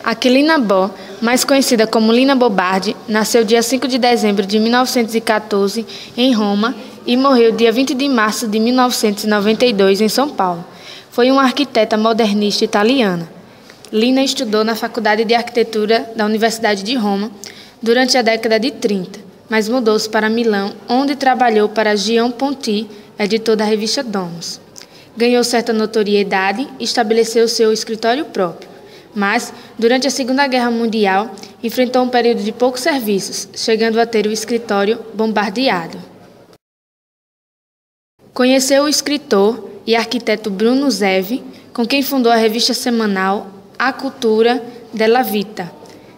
Aquilina Bó, mais conhecida como Lina Bobardi, nasceu dia 5 de dezembro de 1914 em Roma e morreu dia 20 de março de 1992 em São Paulo. Foi uma arquiteta modernista italiana. Lina estudou na Faculdade de Arquitetura da Universidade de Roma durante a década de 30, mas mudou-se para Milão, onde trabalhou para Gian Ponti, editor da revista Domus. Ganhou certa notoriedade e estabeleceu seu escritório próprio. Mas, durante a Segunda Guerra Mundial, enfrentou um período de poucos serviços, chegando a ter o escritório bombardeado. Conheceu o escritor e arquiteto Bruno Zevi, com quem fundou a revista semanal A Cultura della Vita.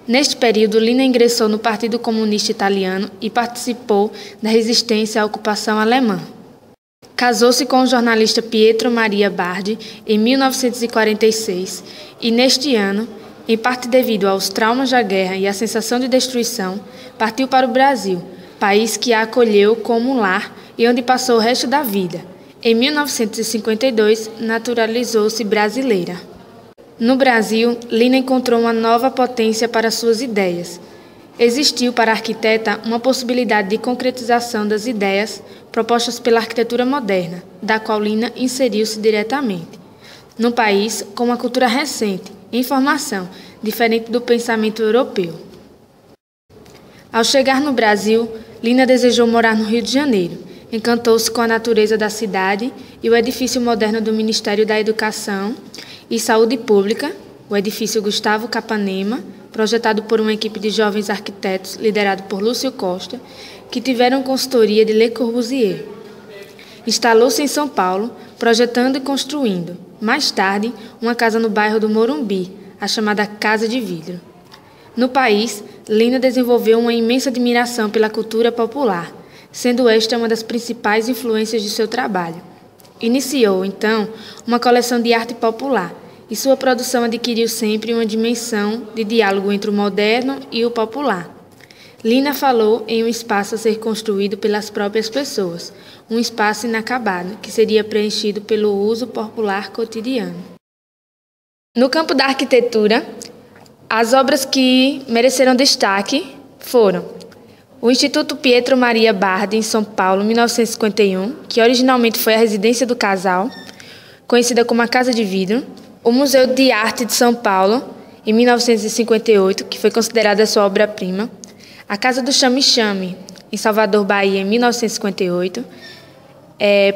Neste período, Lina ingressou no Partido Comunista Italiano e participou da resistência à ocupação alemã. Casou-se com o jornalista Pietro Maria Bardi em 1946 e, neste ano, em parte devido aos traumas da guerra e à sensação de destruição, partiu para o Brasil, país que a acolheu como um lar e onde passou o resto da vida. Em 1952, naturalizou-se brasileira. No Brasil, Lina encontrou uma nova potência para suas ideias. Existiu para a arquiteta uma possibilidade de concretização das ideias propostas pela arquitetura moderna, da qual Lina inseriu-se diretamente. No país, com uma cultura recente, em formação, diferente do pensamento europeu. Ao chegar no Brasil, Lina desejou morar no Rio de Janeiro. Encantou-se com a natureza da cidade e o edifício moderno do Ministério da Educação e Saúde Pública, o edifício Gustavo Capanema, projetado por uma equipe de jovens arquitetos liderado por Lúcio Costa, que tiveram consultoria de Le Corbusier. Instalou-se em São Paulo, projetando e construindo, mais tarde, uma casa no bairro do Morumbi, a chamada Casa de Vidro. No país, Lina desenvolveu uma imensa admiração pela cultura popular, sendo esta uma das principais influências de seu trabalho. Iniciou, então, uma coleção de arte popular, e sua produção adquiriu sempre uma dimensão de diálogo entre o moderno e o popular. Lina falou em um espaço a ser construído pelas próprias pessoas, um espaço inacabado, que seria preenchido pelo uso popular cotidiano. No campo da arquitetura, as obras que mereceram destaque foram o Instituto Pietro Maria Bardi, em São Paulo, 1951, que originalmente foi a residência do casal, conhecida como a Casa de Vidro, o Museu de Arte de São Paulo, em 1958, que foi considerada sua obra-prima, a Casa do Chame-Chame, em Salvador, Bahia, em 1958,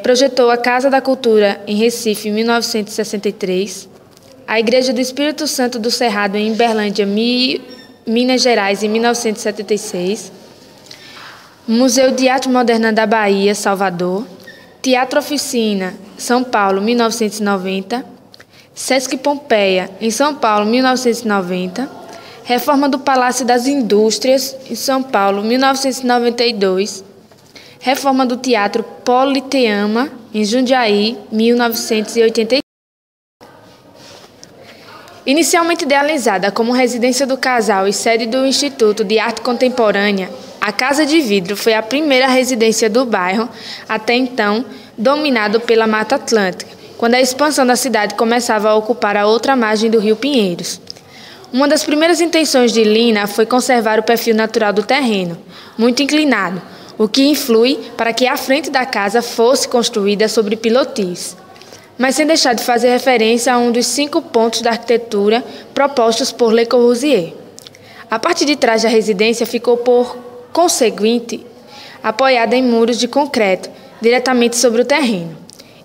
projetou a Casa da Cultura, em Recife, em 1963, a Igreja do Espírito Santo do Cerrado, em Uberlândia, Minas Gerais, em 1976, Museu de Arte Moderna da Bahia, Salvador, Teatro Oficina, São Paulo, 1990, Sesc Pompeia, em São Paulo, 1990, Reforma do Palácio das Indústrias, em São Paulo, 1992, Reforma do Teatro Politeama, em Jundiaí, 1985. Inicialmente idealizada como residência do casal e sede do Instituto de Arte Contemporânea, a Casa de Vidro foi a primeira residência do bairro, até então dominado pela Mata Atlântica, quando a expansão da cidade começava a ocupar a outra margem do Rio Pinheiros. Uma das primeiras intenções de Lina foi conservar o perfil natural do terreno, muito inclinado, o que influi para que a frente da casa fosse construída sobre pilotis, mas sem deixar de fazer referência a um dos 5 pontos da arquitetura propostos por Le Corbusier. A parte de trás da residência ficou, por conseguinte, apoiada em muros de concreto, diretamente sobre o terreno.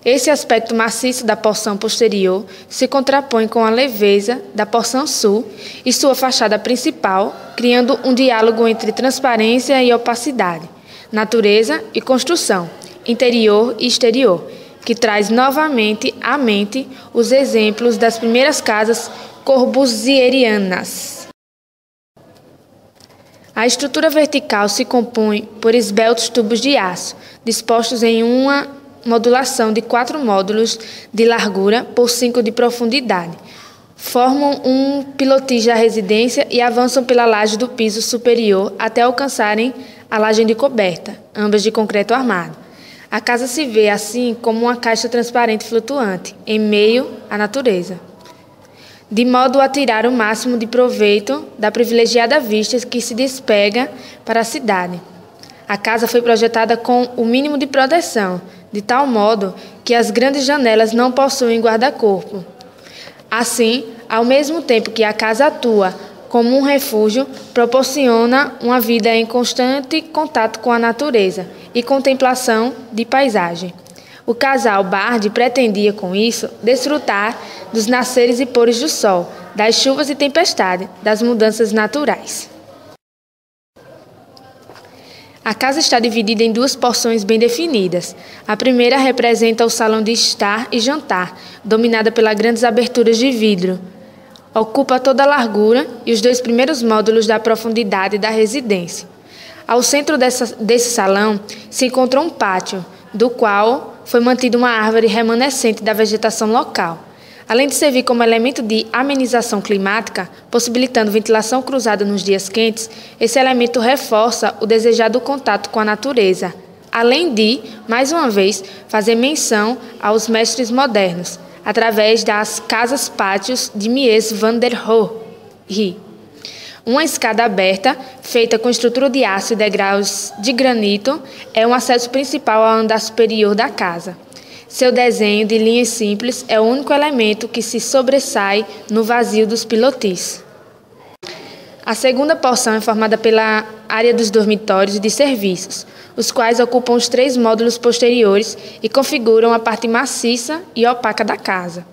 Esse aspecto maciço da porção posterior se contrapõe com a leveza da porção sul e sua fachada principal, criando um diálogo entre transparência e opacidade, natureza e construção, interior e exterior, que traz novamente à mente os exemplos das primeiras casas corbusierianas. A estrutura vertical se compõe por esbeltos tubos de aço, dispostos em uma modulação de 4 módulos de largura por 5 de profundidade. Formam um pilotis da residência e avançam pela laje do piso superior até alcançarem a laje de coberta, ambas de concreto armado. A casa se vê, assim, como uma caixa transparente flutuante, em meio à natureza. de modo a tirar o máximo de proveito da privilegiada vista que se despega para a cidade. A casa foi projetada com o mínimo de proteção, de tal modo que as grandes janelas não possuem guarda-corpo. Assim, ao mesmo tempo que a casa atua como um refúgio, proporciona uma vida em constante contato com a natureza e contemplação de paisagem. O casal Bard pretendia, com isso, desfrutar dos nasceres e pôres do sol, das chuvas e tempestades, das mudanças naturais. A casa está dividida em duas porções bem definidas. A primeira representa o salão de estar e jantar, dominada pelas grandes aberturas de vidro. Ocupa toda a largura e os dois primeiros módulos da profundidade da residência. Ao centro desse salão se encontra um pátio, do qual foi mantida uma árvore remanescente da vegetação local. Além de servir como elemento de amenização climática, possibilitando ventilação cruzada nos dias quentes, esse elemento reforça o desejado contato com a natureza, além de, mais uma vez, fazer menção aos mestres modernos, através das casas-pátios de Mies van der Rohe. Uma escada aberta, feita com estrutura de aço e degraus de granito, é um acesso principal ao andar superior da casa. Seu desenho de linhas simples é o único elemento que se sobressai no vazio dos pilotis. A segunda porção é formada pela área dos dormitórios e de serviços, os quais ocupam os 3 módulos posteriores e configuram a parte maciça e opaca da casa.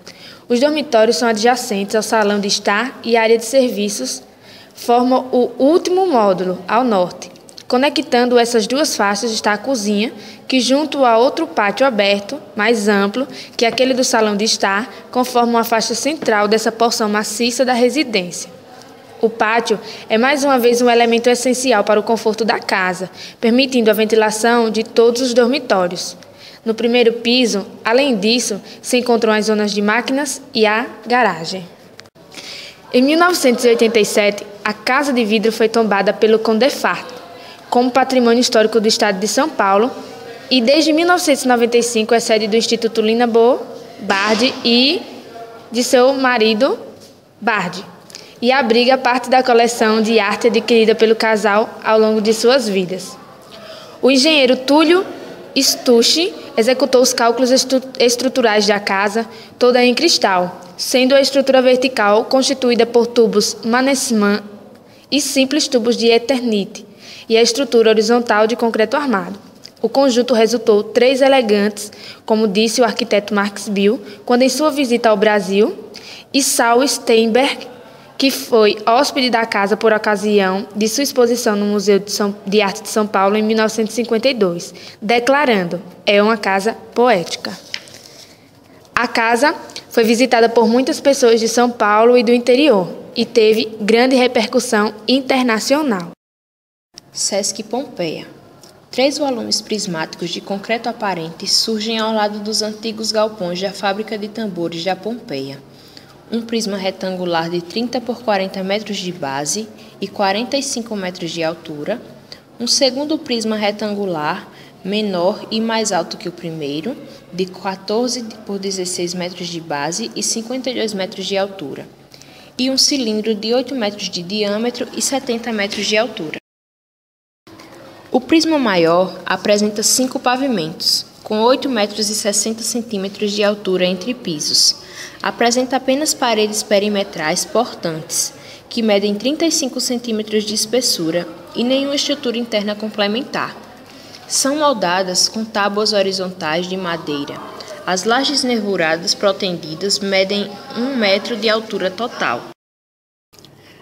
Os dormitórios são adjacentes ao salão de estar e a área de serviços formam o último módulo, ao norte. Conectando essas duas faixas está a cozinha, que junto a outro pátio aberto, mais amplo que aquele do salão de estar, conforma uma faixa central dessa porção maciça da residência. O pátio é mais uma vez um elemento essencial para o conforto da casa, permitindo a ventilação de todos os dormitórios. No primeiro piso, além disso, se encontram as zonas de máquinas e a garagem. Em 1987, a Casa de Vidro foi tombada pelo CONDEFART, como Patrimônio Histórico do Estado de São Paulo, e desde 1995 é sede do Instituto Lina Bo Bard e de seu marido Bard, e abriga parte da coleção de arte adquirida pelo casal ao longo de suas vidas. O engenheiro Túlio Stucci executou os cálculos estruturais da casa, toda em cristal, sendo a estrutura vertical constituída por tubos Mannesmann e simples tubos de Eternit, e a estrutura horizontal de concreto armado. O conjunto resultou 3 elegantes, como disse o arquiteto Marx Bill, quando em sua visita ao Brasil, e Saul Steinberg, que foi hóspede da casa por ocasião de sua exposição no Museu de Arte de São Paulo em 1952, declarando: "É uma casa poética". A casa foi visitada por muitas pessoas de São Paulo e do interior e teve grande repercussão internacional. Sesc Pompeia. 3 volumes prismáticos de concreto aparente surgem ao lado dos antigos galpões da fábrica de tambores da Pompeia. Um prisma retangular de 30 por 40 metros de base e 45 metros de altura. Um segundo prisma retangular, menor e mais alto que o primeiro, de 14 por 16 metros de base e 52 metros de altura. E um cilindro de 8 metros de diâmetro e 70 metros de altura. O prisma maior apresenta 5 pavimentos, com 8 metros e 60 centímetros de altura entre pisos. Apresenta apenas paredes perimetrais portantes, que medem 35 centímetros de espessura e nenhuma estrutura interna complementar. São moldadas com tábuas horizontais de madeira. As lajes nervuradas protendidas medem 1 metro de altura total.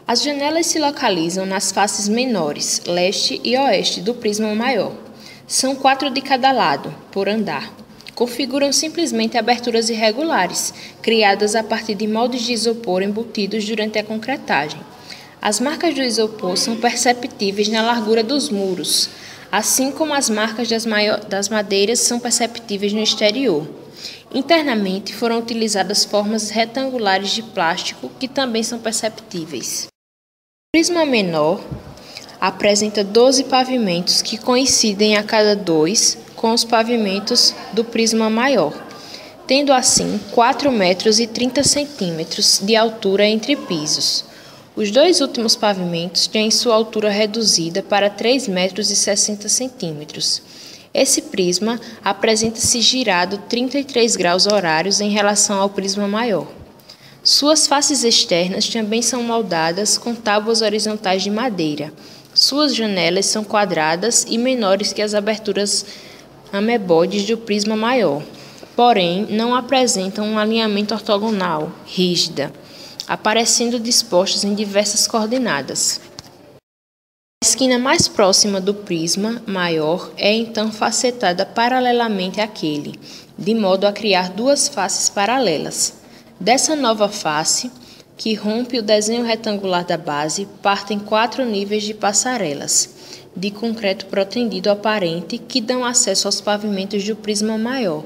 As janelas se localizam nas faces menores, leste e oeste do prisma maior. São 4 de cada lado, por andar. Configuram simplesmente aberturas irregulares, criadas a partir de moldes de isopor embutidos durante a concretagem. As marcas do isopor são perceptíveis na largura dos muros, assim como as marcas das madeiras são perceptíveis no exterior. Internamente foram utilizadas formas retangulares de plástico que também são perceptíveis. O prisma menor apresenta 12 pavimentos que coincidem a cada 2 com os pavimentos do prisma maior. tendo assim 4,30 metros de altura entre pisos. Os dois últimos pavimentos têm sua altura reduzida para 3,60 metros. Esse prisma apresenta-se girado 33 graus horários em relação ao prisma maior. Suas faces externas também são moldadas com tábuas horizontais de madeira. Suas janelas são quadradas e menores que as aberturas ameboides do prisma maior, porém não apresentam um alinhamento ortogonal, rígida, aparecendo dispostos em diversas coordenadas. A esquina mais próxima do prisma maior é então facetada paralelamente àquele, de modo a criar duas faces paralelas. Dessa nova face, que rompe o desenho retangular da base, partem 4 níveis de passarelas, de concreto protendido aparente, que dão acesso aos pavimentos do prisma maior.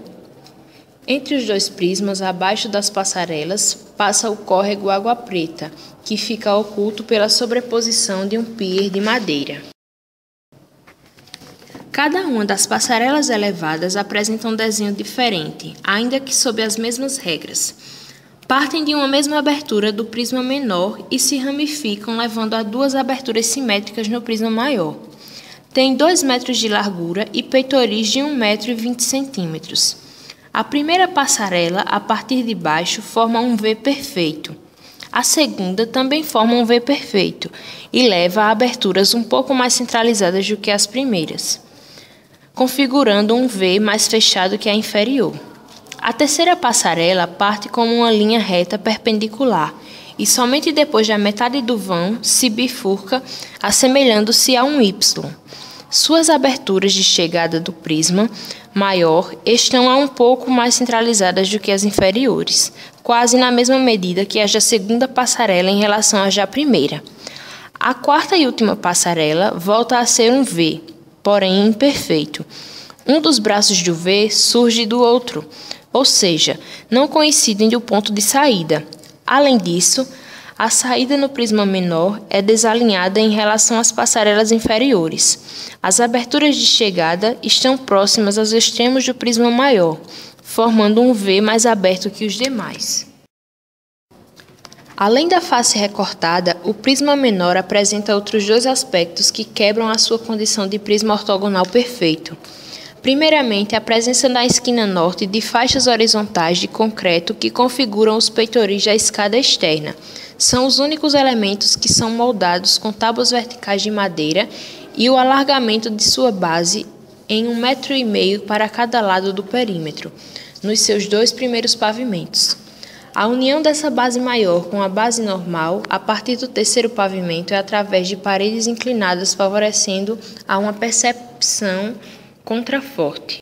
Entre os dois prismas, abaixo das passarelas, passa o córrego Água Preta, que fica oculto pela sobreposição de um pier de madeira. Cada uma das passarelas elevadas apresenta um desenho diferente, ainda que sob as mesmas regras. Partem de uma mesma abertura do prisma menor e se ramificam, levando a duas aberturas simétricas no prisma maior. Tem 2 metros de largura e peitoris de 1,20 metros. A primeira passarela, a partir de baixo, forma um V perfeito. A segunda também forma um V perfeito e leva a aberturas um pouco mais centralizadas do que as primeiras, configurando um V mais fechado que a inferior. A terceira passarela parte como uma linha reta perpendicular e somente depois da metade do vão se bifurca, assemelhando-se a um Y. Suas aberturas de chegada do prisma maior estão um pouco mais centralizadas do que as inferiores, quase na mesma medida que as da segunda passarela em relação às da primeira. A quarta e última passarela volta a ser um V, porém imperfeito. Um dos braços do V surge do outro, ou seja, não coincidem do ponto de saída. Além disso, a saída no prisma menor é desalinhada em relação às passarelas inferiores. As aberturas de chegada estão próximas aos extremos do prisma maior, formando um V mais aberto que os demais. Além da face recortada, o prisma menor apresenta outros 2 aspectos que quebram a sua condição de prisma ortogonal perfeito. Primeiramente, a presença na esquina norte de faixas horizontais de concreto que configuram os peitoris da escada externa. São os únicos elementos que são moldados com tábuas verticais de madeira e o alargamento de sua base em 1,5 metro para cada lado do perímetro, nos seus 2 primeiros pavimentos. A união dessa base maior com a base normal, a partir do terceiro pavimento, é através de paredes inclinadas, favorecendo a uma percepção contraforte.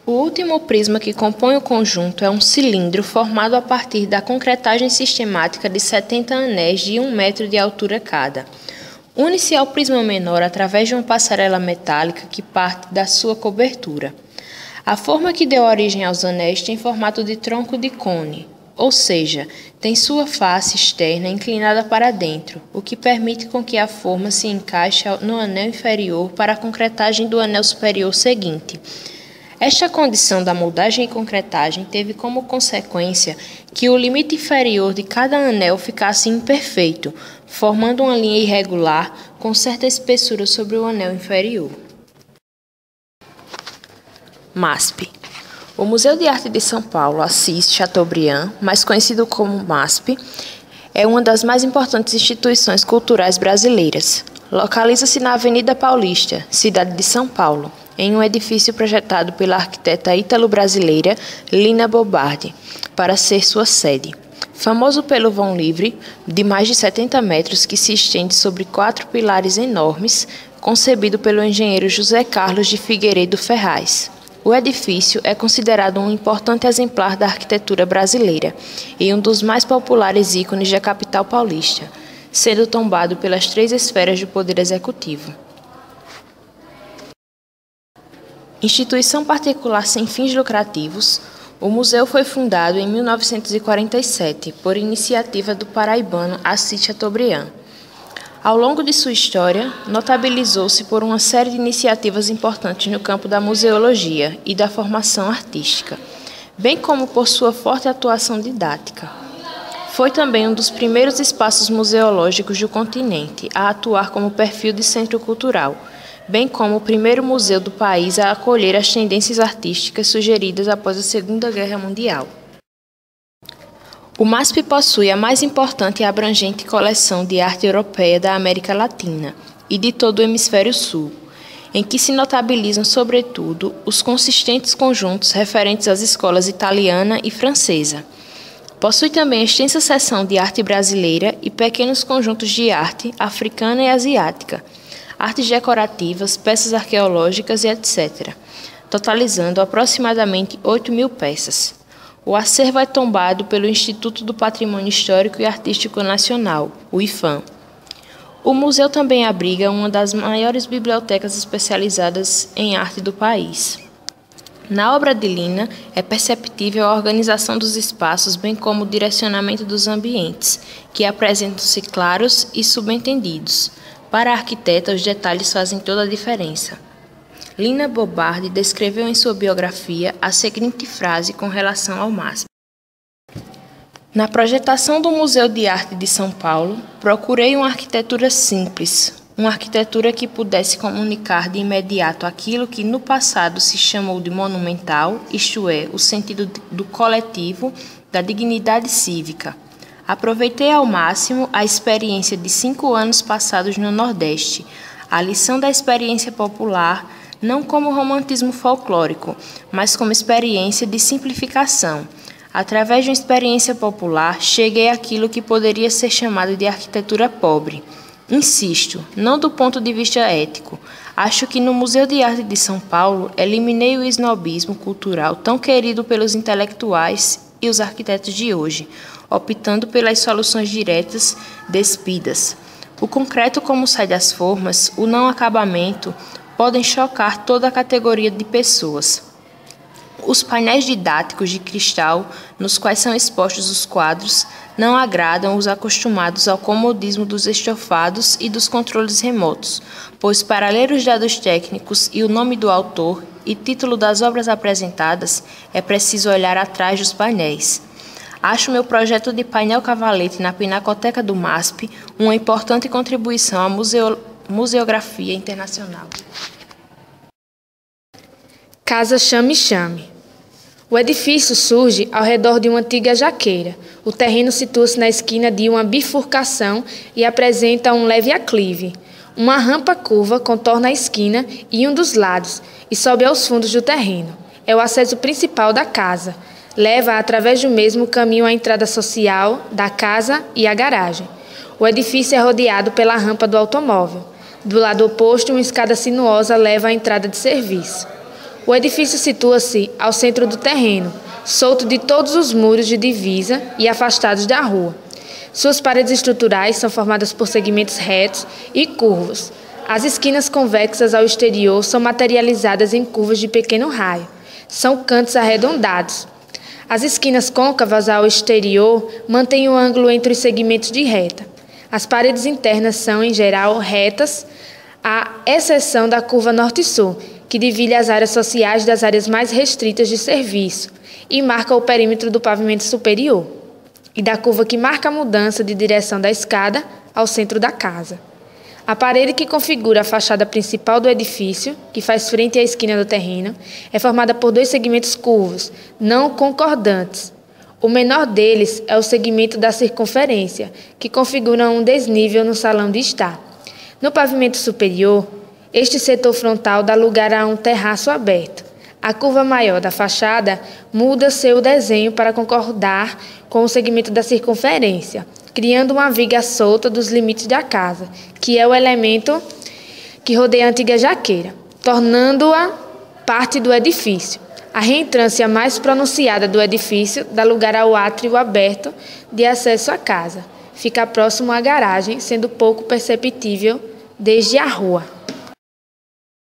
O último prisma que compõe o conjunto é um cilindro formado a partir da concretagem sistemática de 70 anéis de 1 metro de altura cada. Une-se ao prisma menor através de uma passarela metálica que parte da sua cobertura. A forma que deu origem aos anéis tem formato de tronco de cone, ou seja, tem sua face externa inclinada para dentro, o que permite com que a forma se encaixe no anel inferior para a concretagem do anel superior seguinte. Esta condição da moldagem e concretagem teve como consequência que o limite inferior de cada anel ficasse imperfeito, formando uma linha irregular com certa espessura sobre o anel inferior. MASP. O Museu de Arte de São Paulo, Assis Chateaubriand, mais conhecido como MASP, é uma das mais importantes instituições culturais brasileiras. Localiza-se na Avenida Paulista, cidade de São Paulo, em um edifício projetado pela arquiteta ítalo-brasileira Lina Bobardi, para ser sua sede. Famoso pelo vão livre, de mais de 70 metros, que se estende sobre 4 pilares enormes, concebido pelo engenheiro José Carlos de Figueiredo Ferraz. O edifício é considerado um importante exemplar da arquitetura brasileira e um dos mais populares ícones da capital paulista, sendo tombado pelas 3 esferas do Poder Executivo. Instituição particular sem fins lucrativos, o museu foi fundado em 1947 por iniciativa do paraibano Assis Chateaubriand. Ao longo de sua história, notabilizou-se por uma série de iniciativas importantes no campo da museologia e da formação artística, bem como por sua forte atuação didática. Foi também um dos primeiros espaços museológicos do continente a atuar como perfil de centro cultural, bem como o primeiro museu do país a acolher as tendências artísticas sugeridas após a Segunda Guerra Mundial. O MASP possui a mais importante e abrangente coleção de arte europeia da América Latina e de todo o Hemisfério Sul, em que se notabilizam, sobretudo, os consistentes conjuntos referentes às escolas italiana e francesa. Possui também extensa seção de arte brasileira e pequenos conjuntos de arte africana e asiática, artes decorativas, peças arqueológicas e etc., totalizando aproximadamente 8.000 peças. O acervo é tombado pelo Instituto do Patrimônio Histórico e Artístico Nacional, o IPHAN. O museu também abriga uma das maiores bibliotecas especializadas em arte do país. Na obra de Lina, é perceptível a organização dos espaços, bem como o direcionamento dos ambientes, que apresentam-se claros e subentendidos. Para a arquiteta, os detalhes fazem toda a diferença. Lina Bobardi descreveu em sua biografia a seguinte frase com relação ao MASP. Na projetação do Museu de Arte de São Paulo, procurei uma arquitetura simples, uma arquitetura que pudesse comunicar de imediato aquilo que no passado se chamou de monumental, isto é, o sentido do coletivo, da dignidade cívica. Aproveitei ao máximo a experiência de 5 anos passados no Nordeste, a lição da experiência popular, não como romantismo folclórico, mas como experiência de simplificação. Através de uma experiência popular, cheguei àquilo que poderia ser chamado de arquitetura pobre. Insisto, não do ponto de vista ético. Acho que no Museu de Arte de São Paulo eliminei o esnobismo cultural tão querido pelos intelectuais e os arquitetos de hoje, optando pelas soluções diretas, despidas. O concreto como sai das formas, o não acabamento, podem chocar toda a categoria de pessoas. Os painéis didáticos de cristal, nos quais são expostos os quadros, não agradam os acostumados ao comodismo dos estofados e dos controles remotos, pois para ler os dados técnicos e o nome do autor e título das obras apresentadas, é preciso olhar atrás dos painéis. Acho meu projeto de painel cavalete na Pinacoteca do MASP uma importante contribuição à museografia internacional. Casa Chame-Chame. O edifício surge ao redor de uma antiga jaqueira. O terreno situa-se na esquina de uma bifurcação e apresenta um leve aclive. Uma rampa curva contorna a esquina e um dos lados e sobe aos fundos do terreno. É o acesso principal da casa. Leva através do mesmo caminho à entrada social da casa e à garagem. O edifício é rodeado pela rampa do automóvel. Do lado oposto, uma escada sinuosa leva à entrada de serviço. O edifício situa-se ao centro do terreno, solto de todos os muros de divisa e afastados da rua. Suas paredes estruturais são formadas por segmentos retos e curvos. As esquinas convexas ao exterior são materializadas em curvas de pequeno raio. São cantos arredondados. As esquinas côncavas ao exterior mantêm o ângulo entre os segmentos de reta. As paredes internas são, em geral, retas, à exceção da curva norte-sul, que divide as áreas sociais das áreas mais restritas de serviço e marca o perímetro do pavimento superior, e da curva que marca a mudança de direção da escada ao centro da casa. A parede que configura a fachada principal do edifício, que faz frente à esquina do terreno, é formada por 2 segmentos curvos, não concordantes. O menor deles é o segmento da circunferência, que configura um desnível no salão de estar. No pavimento superior, este setor frontal dá lugar a um terraço aberto. A curva maior da fachada muda seu desenho para concordar com o segmento da circunferência, criando uma viga solta dos limites da casa, que é o elemento que rodeia a antiga jaqueira, tornando-a parte do edifício. A reentrância mais pronunciada do edifício dá lugar ao átrio aberto de acesso à casa. Fica próximo à garagem, sendo pouco perceptível desde a rua.